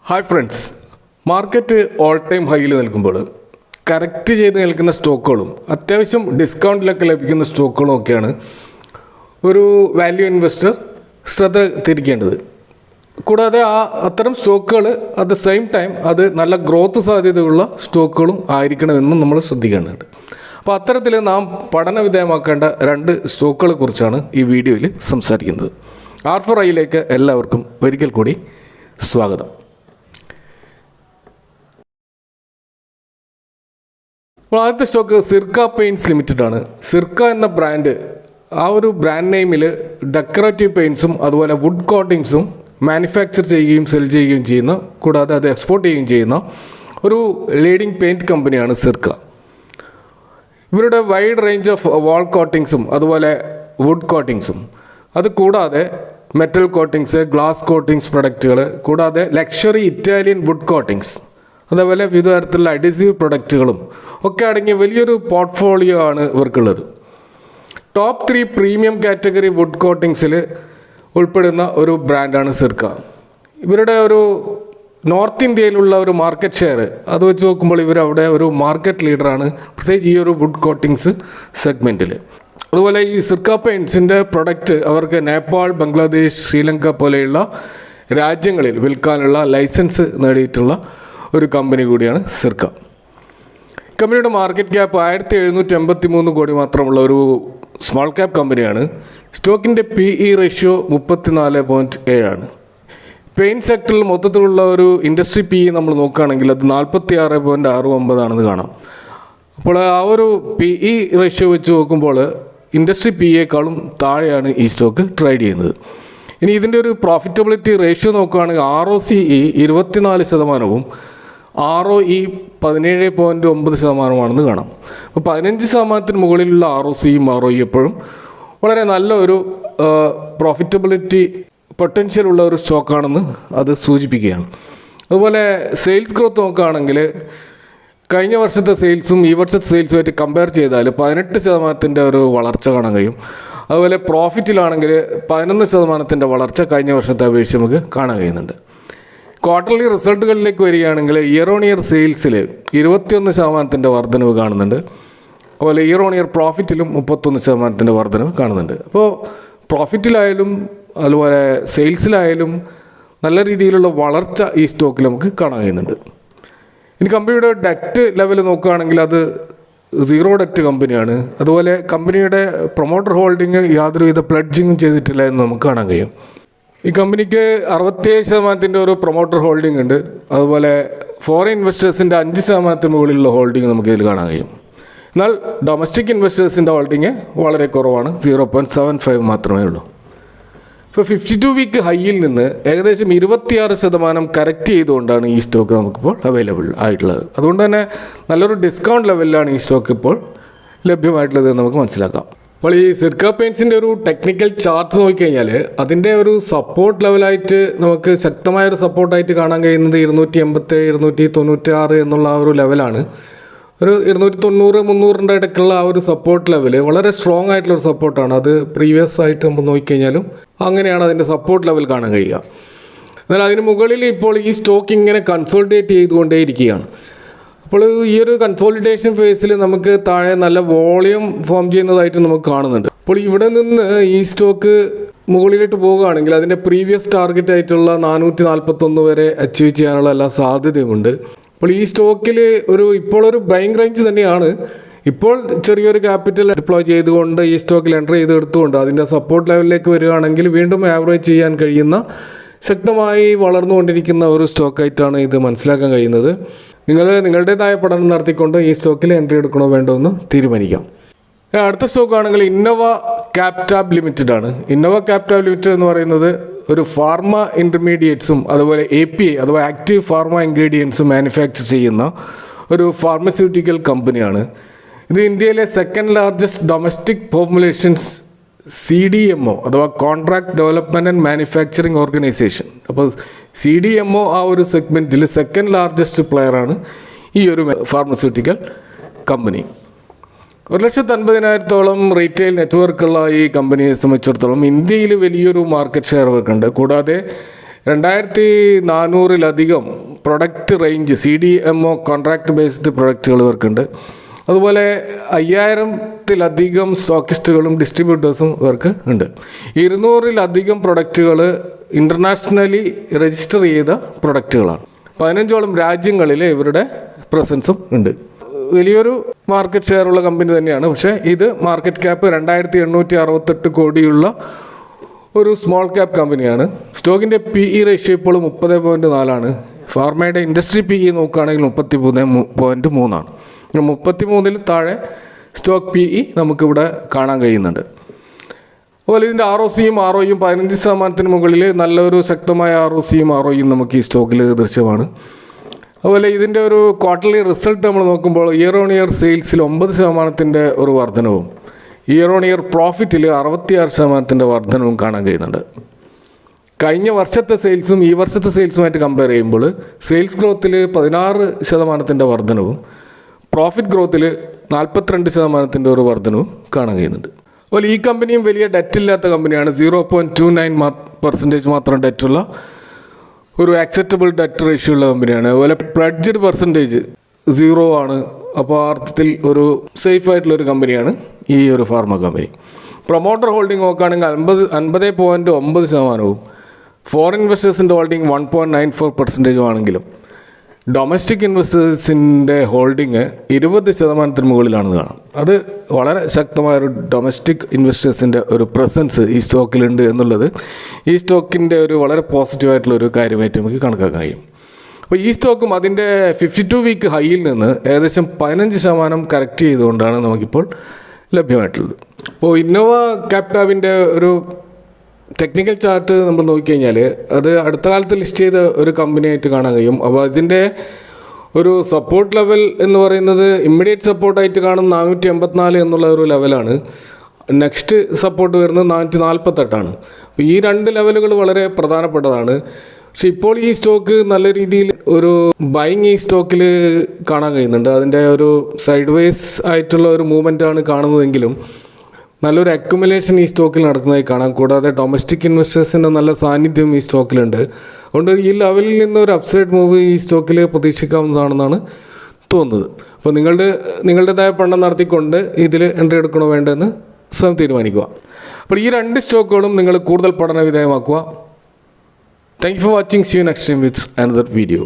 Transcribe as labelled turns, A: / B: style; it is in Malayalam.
A: Hi friends, market all time ഹൈയിൽ നിൽക്കുമ്പോൾ കറക്റ്റ് ചെയ്ത് നിൽക്കുന്ന സ്റ്റോക്കുകളും അത്യാവശ്യം ഡിസ്കൗണ്ടിലൊക്കെ ലഭിക്കുന്ന സ്റ്റോക്കുകളും ഒക്കെയാണ് ഒരു വാല്യൂ ഇൻവെസ്റ്റർ ശ്രദ്ധ തിരിക്കേണ്ടത്. കൂടാതെ അത്തരം സ്റ്റോക്കുകൾ അറ്റ് ദ സെയിം ടൈം അത് നല്ല ഗ്രോത്ത് സാധ്യതയുള്ള സ്റ്റോക്കുകളും ആയിരിക്കണമെന്നും നമ്മൾ ശ്രദ്ധിക്കേണ്ടതുണ്ട്. അപ്പോൾ അത്തരത്തിൽ നാം പഠനവിധേയമാക്കേണ്ട രണ്ട് സ്റ്റോക്കുകളെ കുറിച്ചാണ് ഈ വീഡിയോയിൽ സംസാരിക്കുന്നത്. R4iയിലേക്ക് എല്ലാവർക്കും ഒരിക്കൽ കൂടി സ്വാഗതം. ആദ്യത്തെ സ്റ്റോക്ക് സിർക്ക പെയിൻറ്റ്സ് ലിമിറ്റഡ് ആണ്. സിർക്ക എന്ന ബ്രാൻഡ്, ആ ഒരു ബ്രാൻഡ് നെയിമിൽ ഡെക്കറേറ്റീവ് പെയിൻറ്റ്സും അതുപോലെ വുഡ് കോട്ടിങ്സും മാനുഫാക്ചർ ചെയ്യുകയും സെൽ ചെയ്യുകയും ചെയ്യുന്ന, കൂടാതെ അത് എക്സ്പോർട്ട് ചെയ്യുകയും ചെയ്യുന്ന ഒരു ലീഡിംഗ് പെയിൻറ്റ് കമ്പനിയാണ് സിർക്ക. ഇവരുടെ വൈഡ് റേഞ്ച് ഓഫ് വാൾ കോട്ടിങ്സും അതുപോലെ വുഡ് കോട്ടിങ്സും, അത് കൂടാതെ മെറ്റൽ കോട്ടിങ്സ്, ഗ്ലാസ് കോട്ടിങ്സ് പ്രൊഡക്റ്റുകൾ, കൂടാതെ ലക്ഷറി ഇറ്റാലിയൻ വുഡ് കോട്ടിങ്സ്, അതേപോലെ വിവിധ തരത്തിലുള്ള അഡീസീവ് പ്രൊഡക്റ്റുകളും ഒക്കെ അടങ്ങിയ വലിയൊരു പോർട്ട്ഫോളിയോ ആണ് ഇവർക്കുള്ളത്. ടോപ്പ് 3 പ്രീമിയം കാറ്റഗറി വുഡ് കോട്ടിങ്സിൽ ഉൾപ്പെടുന്ന ഒരു ബ്രാൻഡാണ് സിർക്ക. ഇവരുടെ ഒരു നോർത്ത് ഇന്ത്യയിലുള്ള ഒരു മാർക്കറ്റ് ഷെയർ അത് വെച്ച് നോക്കുമ്പോൾ ഇവരവിടെ ഒരു മാർക്കറ്റ് ലീഡറാണ്, പ്രത്യേകിച്ച് ഈ ഒരു വുഡ് കോട്ടിങ്സ് സെഗ്മെൻറ്റിൽ. അതുപോലെ ഈ സിർക്ക പെയിൻറ്റ്സിൻ്റെ പ്രൊഡക്റ്റ് അവർക്ക് നേപ്പാൾ, ബംഗ്ലാദേശ്, ശ്രീലങ്ക പോലെയുള്ള രാജ്യങ്ങളിൽ വിൽക്കാനുള്ള ലൈസൻസ് നേടിയിട്ടുള്ള ഒരു കമ്പനി കൂടിയാണ് സിർക്ക. കമ്പനിയുടെ മാർക്കറ്റ് ക്യാപ്പ് 1783 കോടി മാത്രമുള്ള ഒരു സ്മോൾ ക്യാപ്പ് കമ്പനിയാണ്. സ്റ്റോക്കിൻ്റെ PE റേഷ്യോ 34.7 ആണ്. പെയിൻറ്റ് സെക്ടറിൽ മൊത്തത്തിലുള്ള ഒരു ഇൻഡസ്ട്രി PE നമ്മൾ നോക്കുകയാണെങ്കിൽ അത് 46.69 ആണെന്ന് കാണാം. അപ്പോൾ ആ ഒരു PE റേഷ്യോ വെച്ച് നോക്കുമ്പോൾ ഇൻഡസ്ട്രി PEയേക്കാളും താഴെയാണ് ഈ സ്റ്റോക്ക് ട്രേഡ് ചെയ്യുന്നത്. ഇനി ഇതിൻ്റെ ഒരു പ്രോഫിറ്റബിലിറ്റി റേഷ്യോ നോക്കുകയാണെങ്കിൽ ROCE 24%, ROE 17.9% കാണാം. അപ്പോൾ 15% മുകളിലുള്ള ROCEയും ROE എപ്പോഴും വളരെ നല്ല ഒരു പ്രോഫിറ്റബിലിറ്റി പൊട്ടൻഷ്യൽ ഉള്ള ഒരു സ്റ്റോക്കാണെന്ന് അത് സൂചിപ്പിക്കുകയാണ്. അതുപോലെ സെയിൽസ് ഗ്രോത്ത് നോക്കുകയാണെങ്കിൽ കഴിഞ്ഞ വർഷത്തെ സെയിൽസും ഈ വർഷത്തെ സെയിൽസുമായിട്ട് കമ്പയർ ചെയ്താൽ 18% ഒരു വളർച്ച കാണാൻ കഴിയും. അതുപോലെ പ്രോഫിറ്റിലാണെങ്കിൽ 11% വളർച്ച കഴിഞ്ഞ വർഷത്തെ അപേക്ഷിച്ച് നമുക്ക് കാണാൻ കഴിയുന്നുണ്ട്. ക്വാർട്ടർലി റിസൾട്ടുകളിലേക്ക് വരികയാണെങ്കിൽ ഇയർ ഓൺ ഇയർ സെയിൽസിൽ 21% വർധനവ് കാണുന്നുണ്ട്. അതുപോലെ ഇയർ ഓൺ ഇയർ പ്രോഫിറ്റിലും 31% വർധനവ് കാണുന്നുണ്ട്. അപ്പോൾ പ്രോഫിറ്റിലായാലും അതുപോലെ സെയിൽസിലായാലും നല്ല രീതിയിലുള്ള വളർച്ച ഈ സ്റ്റോക്കിൽ നമുക്ക് കാണാൻ കഴിയുന്നുണ്ട്. ഇനി കമ്പനിയുടെ ഡെറ്റ് ലെവൽ നോക്കുകയാണെങ്കിൽ അത് 0 ഡെറ്റ് കമ്പനിയാണ്. അതുപോലെ കമ്പനിയുടെ പ്രൊമോട്ടർ ഹോൾഡിംഗ് യാതൊരുവിധ പ്ലഡ്ജിങ്ങും ചെയ്തിട്ടില്ല എന്ന് നമുക്ക് കാണാൻ കഴിയും. ഈ കമ്പനിക്ക് 67% ഒരു പ്രൊമോട്ടർ ഹോൾഡിംഗ് ഉണ്ട്. അതുപോലെ ഫോറിൻ ഇൻവെസ്റ്റേഴ്സിൻ്റെ 5% മുകളിലുള്ള ഹോൾഡിംഗ് നമുക്ക് ഇതിൽ കാണാൻ കഴിയും. എന്നാൽ ഡൊമസ്റ്റിക് ഇൻവെസ്റ്റേഴ്സിൻ്റെ ഹോൾഡിംഗ് വളരെ കുറവാണ്, 0.75 മാത്രമേ ഉള്ളൂ. ഇപ്പോൾ 52 വീക്ക് ഹൈയിൽ നിന്ന് ഏകദേശം 26% കറക്റ്റ് ചെയ്തുകൊണ്ടാണ് ഈ സ്റ്റോക്ക് നമുക്കിപ്പോൾ അവൈലബിൾ ആയിട്ടുള്ളത്. അതുകൊണ്ട് തന്നെ നല്ലൊരു ഡിസ്കൗണ്ട് ലെവലിലാണ് ഈ സ്റ്റോക്ക് ഇപ്പോൾ ലഭ്യമായിട്ടുള്ളത് എന്ന് നമുക്ക് മനസ്സിലാക്കാം. അപ്പോൾ ഈ സിർക്ക പെയിൻറ്റ്സിൻ്റെ ഒരു ടെക്നിക്കൽ ചാർട്ട് നോക്കിക്കഴിഞ്ഞാൽ അതിൻ്റെ ഒരു സപ്പോർട്ട് ലെവലായിട്ട് നമുക്ക് ശക്തമായൊരു സപ്പോർട്ടായിട്ട് കാണാൻ കഴിയുന്നത് 287, 296 എന്നുള്ള ആ ഒരു ലെവലാണ്. ഒരു 290, 300 ഇടയ്ക്കുള്ള ആ ഒരു സപ്പോർട്ട് ലെവൽ വളരെ സ്ട്രോങ് ആയിട്ടുള്ളൊരു സപ്പോർട്ടാണ്. അത് പ്രീവിയസ് ആയിട്ട് നമ്മൾ നോക്കിക്കഴിഞ്ഞാലും അങ്ങനെയാണ് അതിൻ്റെ സപ്പോർട്ട് ലെവൽ കാണാൻ കഴിയുക. എന്നാൽ അതിന് മുകളിൽ ഇപ്പോൾ ഈ സ്റ്റോക്ക് ഇങ്ങനെ കൺസോളിഡേറ്റ് ചെയ്തുകൊണ്ടേയിരിക്കുകയാണ്. അപ്പോൾ ഈ ഒരു കൺസോളിഡേഷൻ ഫേസിൽ നമുക്ക് താഴെ നല്ല വോളിയം ഫോം ചെയ്യുന്നതായിട്ട് നമുക്ക് കാണുന്നുണ്ട്. അപ്പോൾ ഇവിടെ നിന്ന് ഈ സ്റ്റോക്ക് മുകളിലോട്ട് പോവുകയാണെങ്കിൽ അതിൻ്റെ പ്രീവിയസ് ടാർഗറ്റ് ആയിട്ടുള്ള 441 വരെ അച്ചീവ് ചെയ്യാനുള്ള എല്ലാ സാധ്യതയുമുണ്ട്. അപ്പോൾ ഈ സ്റ്റോക്കിൽ ഇപ്പോൾ ഒരു ബൈങ് റേഞ്ച് തന്നെയാണ്. ഇപ്പോൾ ചെറിയൊരു ക്യാപിറ്റൽ ഡിപ്ലോയ് ചെയ്തുകൊണ്ട് ഈ സ്റ്റോക്കിൽ എൻ്റർ ചെയ്തെടുത്തുകൊണ്ട് അതിൻ്റെ സപ്പോർട്ട് ലെവലിലേക്ക് വരികയാണെങ്കിൽ വീണ്ടും ആവറേജ് ചെയ്യാൻ കഴിയുന്ന ശക്തമായി വളർന്നുകൊണ്ടിരിക്കുന്ന ഒരു സ്റ്റോക്കായിട്ടാണ് ഇത് മനസ്സിലാക്കാൻ കഴിയുന്നത്. നിങ്ങളുടേതായ പഠനം നടത്തിക്കൊണ്ട് ഈ സ്റ്റോക്കിൽ എൻട്രി എടുക്കണോ വേണ്ടോ എന്ന് തീരുമാനിക്കാം. അടുത്ത സ്റ്റോക്കാണെങ്കിൽ ഇന്നോവ ക്യാപ്റ്റാബ് ലിമിറ്റഡ് ആണ്. ഇന്നോവ ക്യാപ്റ്റാബ് ലിമിറ്റഡ് എന്ന് പറയുന്നത് ഒരു ഫാർമ ഇൻ്റർമീഡിയറ്റ്സും അതുപോലെ API അഥവാ ആക്റ്റീവ് ഫാർമ ഇൻഗ്രീഡിയൻസും മാനുഫാക്ചർ ചെയ്യുന്ന ഒരു ഫാർമസ്യൂട്ടിക്കൽ കമ്പനിയാണ്. ഇത് ഇന്ത്യയിലെ second largest domestic formulations CDMO അഥവാ contract development and manufacturing organisation. അപ്പോൾ CDMO ആ ഒരു സെഗ്മെൻറ്റിൽ സെക്കൻഡ് ലാർജസ്റ്റ് പ്ലെയറാണ് ഈ ഒരു ഫാർമസ്യൂട്ടിക്കൽ കമ്പനി. 1,50,000-ഓളം റീറ്റെയിൽ നെറ്റ്വർക്കുള്ള ഈ കമ്പനിയെ സംബന്ധിച്ചിടത്തോളം ഇന്ത്യയിൽ വലിയൊരു മാർക്കറ്റ് ഷെയർ അവർക്കുണ്ട്. കൂടാതെ 2400-ലധികം product range CDMO contract based പ്രൊഡക്റ്റുകൾ ഇവർക്കുണ്ട്. അതുപോലെ 5000-ലധികം സ്റ്റോക്കിസ്റ്റുകളും ഡിസ്ട്രിബ്യൂട്ടേഴ്സും ഇവർക്ക് ഉണ്ട്. 200-ലധികം പ്രൊഡക്റ്റുകൾ ഇൻ്റർനാഷണലി രജിസ്റ്റർ ചെയ്ത പ്രൊഡക്റ്റുകളാണ്. 15ഓളം രാജ്യങ്ങളിൽ ഇവരുടെ പ്രസൻസും ഉണ്ട്. വലിയൊരു മാർക്കറ്റ് ഷെയർ ഉള്ള കമ്പനി തന്നെയാണ്. പക്ഷേ ഇത് മാർക്കറ്റ് ക്യാപ്പ് 2868 കോടിയുള്ള ഒരു സ്മോൾ ക്യാപ് കമ്പനിയാണ്. സ്റ്റോക്കിൻ്റെ PE റേഷ്യോ ഇപ്പോൾ 30.4 ഫാർമയുടെ ഇൻഡസ്ട്രി PE നോക്കുകയാണെങ്കിൽ 33.3 33-ൽ താഴെ സ്റ്റോക്ക് PE നമുക്കിവിടെ കാണാൻ കഴിയുന്നുണ്ട്. അതുപോലെ ഇതിൻ്റെ ROCയും ROEയും 15% മുകളിൽ നല്ലൊരു ശക്തമായ ROCയും ROEയും നമുക്ക് ഈ സ്റ്റോക്കിൽ ദൃശ്യമാണ്. അതുപോലെ ഇതിൻ്റെ ഒരു ക്വാർട്ടർലി റിസൾട്ട് നമ്മൾ നോക്കുമ്പോൾ ഇയർ ഓൺ ഇയർ സെയിൽസിൽ 9% ഒരു വർധനവും ഇയർ ഓൺ ഇയർ പ്രോഫിറ്റിൽ 66% വർധനവും കാണാൻ കഴിയുന്നുണ്ട്. കഴിഞ്ഞ വർഷത്തെ സെയിൽസും ഈ വർഷത്തെ സെയിൽസുമായിട്ട് കമ്പയർ ചെയ്യുമ്പോൾ സെയിൽസ് ഗ്രോത്തിൽ 16% വർധനവും പ്രോഫിറ്റ് ഗ്രോത്തിൽ 42% ഒരു വർധനവും കാണാൻ കഴിയുന്നുണ്ട്. അതുപോലെ ഈ കമ്പനിയും വലിയ ഡെറ്റ് ഇല്ലാത്ത കമ്പനിയാണ്. 0.29% മാത്രം ഡെറ്റുള്ള ഒരു ആക്സെപ്റ്റബിൾ ഡെറ്റ് റേഷ്യോ ഉള്ള കമ്പനിയാണ്. അതുപോലെ പ്ലഡ്ജഡ് പെർസെൻറ്റേജ് 0 ആണ്. അപ്പോൾ ആ അർത്ഥത്തിൽ ഒരു സേഫ് ആയിട്ടുള്ളൊരു കമ്പനിയാണ് ഈ ഒരു ഫാർമ കമ്പനി. പ്രൊമോട്ടർ ഹോൾഡിംഗ് നോക്കുകയാണെങ്കിൽ 50.9%, ഫോറിൻ ഇൻവെസ്റ്റേഴ്സിൻ്റെ ഹോൾഡിംഗ് 1.94% ആണെങ്കിലും ഡൊമസ്റ്റിക് ഇൻവെസ്റ്റേഴ്സിൻ്റെ ഹോൾഡിങ് 20% മുകളിലാണെന്ന് കാണാം. അത് വളരെ ശക്തമായൊരു ഡൊമസ്റ്റിക് ഇൻവെസ്റ്റേഴ്സിൻ്റെ ഒരു പ്രസൻസ് ഈ സ്റ്റോക്കിലുണ്ട് എന്നുള്ളത് ഈ സ്റ്റോക്കിൻ്റെ ഒരു വളരെ പോസിറ്റീവായിട്ടുള്ളൊരു കാര്യമായിട്ട് നമുക്ക് കണക്കാക്കാൻ കഴിയും. അപ്പോൾ ഈ സ്റ്റോക്കും അതിൻ്റെ 52 വീക്ക് ഹൈയിൽ നിന്ന് ഏകദേശം 15% കറക്റ്റ് ചെയ്തുകൊണ്ടാണ് നമുക്കിപ്പോൾ ലഭ്യമായിട്ടുള്ളത്. അപ്പോൾ ഇന്നോവ ക്യാപിറ്റാവിൻ്റെ ഒരു ടെക്നിക്കൽ ചാർട്ട് നമ്മൾ നോക്കിക്കഴിഞ്ഞാൽ അത് അടുത്ത കാലത്ത് ലിസ്റ്റ് ചെയ്ത ഒരു കമ്പനിയായിട്ട് കാണാൻ കഴിയും. അപ്പോൾ അതിൻ്റെ ഒരു സപ്പോർട്ട് ലെവൽ എന്ന് പറയുന്നത് ഇമ്മീഡിയറ്റ് സപ്പോർട്ടായിട്ട് കാണുന്ന 484 എന്നുള്ള ഒരു ലെവലാണ്. നെക്സ്റ്റ് സപ്പോർട്ട് വരുന്നത് 448. അപ്പോൾ ഈ 2 ലെവലുകൾ വളരെ പ്രധാനപ്പെട്ടതാണ്. പക്ഷെ ഇപ്പോൾ ഈ സ്റ്റോക്ക് നല്ല രീതിയിൽ ഒരു ബൈങ് ഈ സ്റ്റോക്കിൽ കാണാൻ കഴിയുന്നുണ്ട്. അതിൻ്റെ ഒരു സൈഡ് വേസ് ആയിട്ടുള്ള ഒരു മൂവ്മെൻറ്റാണ് കാണുന്നതെങ്കിലും നല്ലൊരു അക്യുമുലേഷൻ ഈ സ്റ്റോക്കിൽ നടക്കുന്നതായി കാണാം. കൂടാതെ ഡൊമസ്റ്റിക് ഇൻവെസ്റ്റേഴ്സിൻ്റെ നല്ല സാന്നിധ്യം ഈ സ്റ്റോക്കിലുണ്ട്. അതുകൊണ്ട് ഈ ലെവലിൽ നിന്ന് ഒരു അപ്സൈഡ് മൂവ് ഈ സ്റ്റോക്കിൽ പ്രതീക്ഷിക്കാവുന്നതാണെന്നാണ് തോന്നുന്നത്. അപ്പോൾ നിങ്ങളുടേതായ പണം നടത്തിക്കൊണ്ട് ഇതിൽ എൻട്രി എടുക്കണോ വേണ്ടതെന്ന് സ്വയം തീരുമാനിക്കുക. അപ്പോൾ ഈ 2 സ്റ്റോക്കുകളും നിങ്ങൾ കൂടുതൽ പഠന വിധേയമാക്കുക. Thank you for watching. See you next time with another video.